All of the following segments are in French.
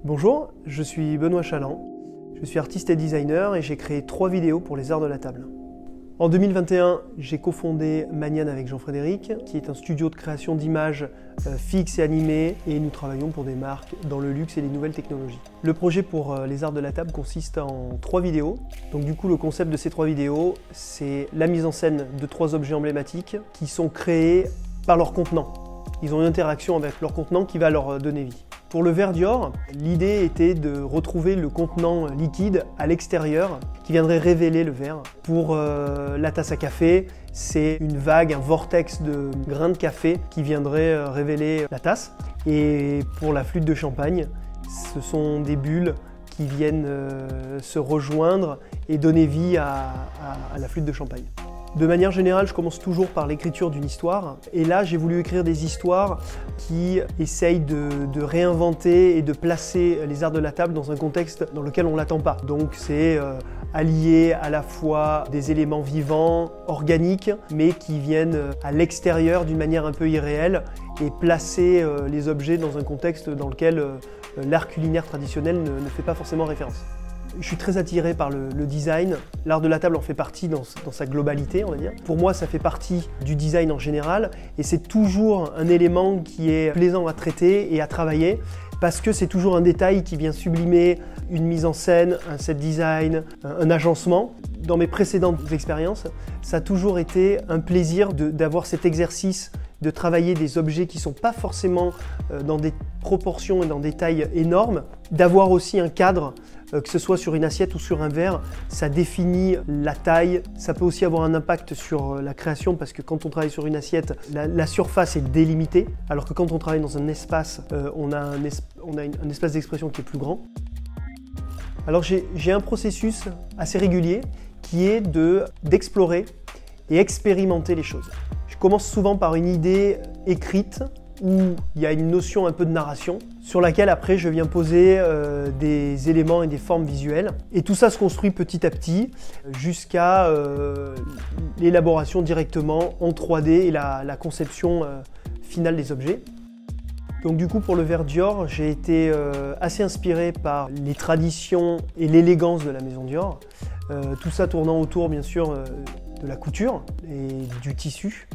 Bonjour, je suis Benoît Chaland, je suis artiste et designer et j'ai créé 3 vidéos pour les arts de la table. En 2021, j'ai cofondé Maniane avec Jean-Frédéric, qui est un studio de création d'images fixes et animées, et nous travaillons pour des marques dans le luxe et les nouvelles technologies. Le projet pour les arts de la table consiste en 3 vidéos. Donc du coup, le concept de ces 3 vidéos, c'est la mise en scène de 3 objets emblématiques qui sont créés par leur contenant. Ils ont une interaction avec leur contenant qui va leur donner vie. Pour le verre Dior, l'idée était de retrouver le contenant liquide à l'extérieur qui viendrait révéler le verre. Pour la tasse à café, c'est une vague, un vortex de grains de café qui viendrait révéler la tasse. Et pour la flûte de champagne, ce sont des bulles qui viennent se rejoindre et donner vie à la flûte de champagne. De manière générale, je commence toujours par l'écriture d'une histoire. Et là, j'ai voulu écrire des histoires qui essayent de réinventer et de placer les arts de la table dans un contexte dans lequel on ne l'attend pas. Donc c'est allier à la fois des éléments vivants, organiques, mais qui viennent à l'extérieur d'une manière un peu irréelle et placer les objets dans un contexte dans lequel l'art culinaire traditionnel ne fait pas forcément référence. Je suis très attiré par le design. L'art de la table en fait partie dans sa globalité, on va dire. Pour moi, ça fait partie du design en général et c'est toujours un élément qui est plaisant à traiter et à travailler parce que c'est toujours un détail qui vient sublimer une mise en scène, un set design, un agencement. Dans mes précédentes expériences, ça a toujours été un plaisir d'avoir cet exercice de travailler des objets qui ne sont pas forcément dans des proportions et dans des tailles énormes, d'avoir aussi un cadre, que ce soit sur une assiette ou sur un verre, ça définit la taille, ça peut aussi avoir un impact sur la création parce que quand on travaille sur une assiette, la surface est délimitée, alors que quand on travaille dans un espace, on a un espace d'expression qui est plus grand. Alors j'ai un processus assez régulier qui est d'explorer et expérimenter les choses. Je commence souvent par une idée écrite où il y a une notion un peu de narration sur laquelle après je viens poser des éléments et des formes visuelles. Et tout ça se construit petit à petit jusqu'à l'élaboration directement en 3D et la conception finale des objets. Donc du coup pour le verre Dior, j'ai été assez inspiré par les traditions et l'élégance de la maison Dior. Tout ça tournant autour bien sûr de la couture et du tissu.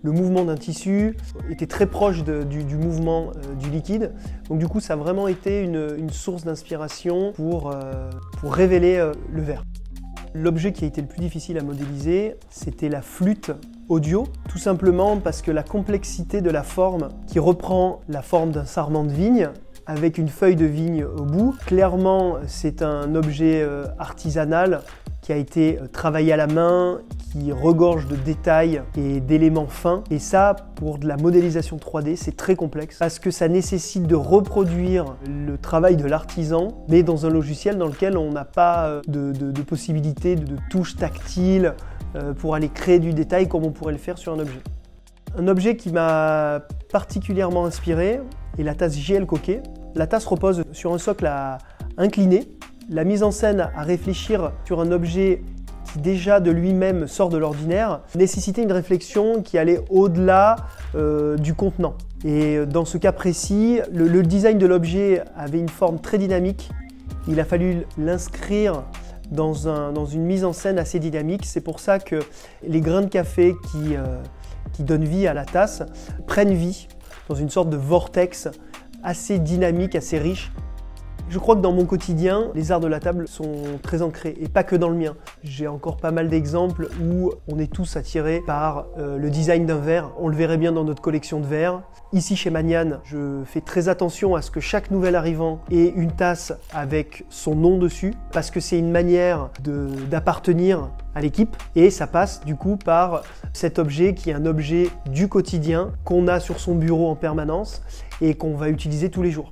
Le mouvement d'un tissu était très proche du mouvement du liquide. Donc du coup, ça a vraiment été une source d'inspiration pour révéler le verre. L'objet qui a été le plus difficile à modéliser, c'était la flûte audio, tout simplement parce que la complexité de la forme, qui reprend la forme d'un sarment de vigne, avec une feuille de vigne au bout, clairement c'est un objet artisanal qui a été travaillé à la main, qui regorge de détails et d'éléments fins. Et ça, pour de la modélisation 3D, c'est très complexe parce que ça nécessite de reproduire le travail de l'artisan, mais dans un logiciel dans lequel on n'a pas de possibilité de touche tactile pour aller créer du détail comme on pourrait le faire sur un objet. Un objet qui m'a particulièrement inspiré est la tasse JL Coquet. La tasse repose sur un socle incliné. La mise en scène à réfléchir sur un objet qui déjà de lui-même sort de l'ordinaire nécessitait une réflexion qui allait au-delà du contenant. Et dans ce cas précis, le design de l'objet avait une forme très dynamique. Il a fallu l'inscrire dans une mise en scène assez dynamique. C'est pour ça que les grains de café qui donnent vie à la tasse prennent vie dans une sorte de vortex assez dynamique, assez riche. Je crois que dans mon quotidien, les arts de la table sont très ancrés, et pas que dans le mien. J'ai encore pas mal d'exemples où on est tous attirés par le design d'un verre. On le verrait bien dans notre collection de verres. Ici chez Maniane, je fais très attention à ce que chaque nouvel arrivant ait une tasse avec son nom dessus, parce que c'est une manière d'appartenir à l'équipe, et ça passe du coup par cet objet qui est un objet du quotidien qu'on a sur son bureau en permanence et qu'on va utiliser tous les jours.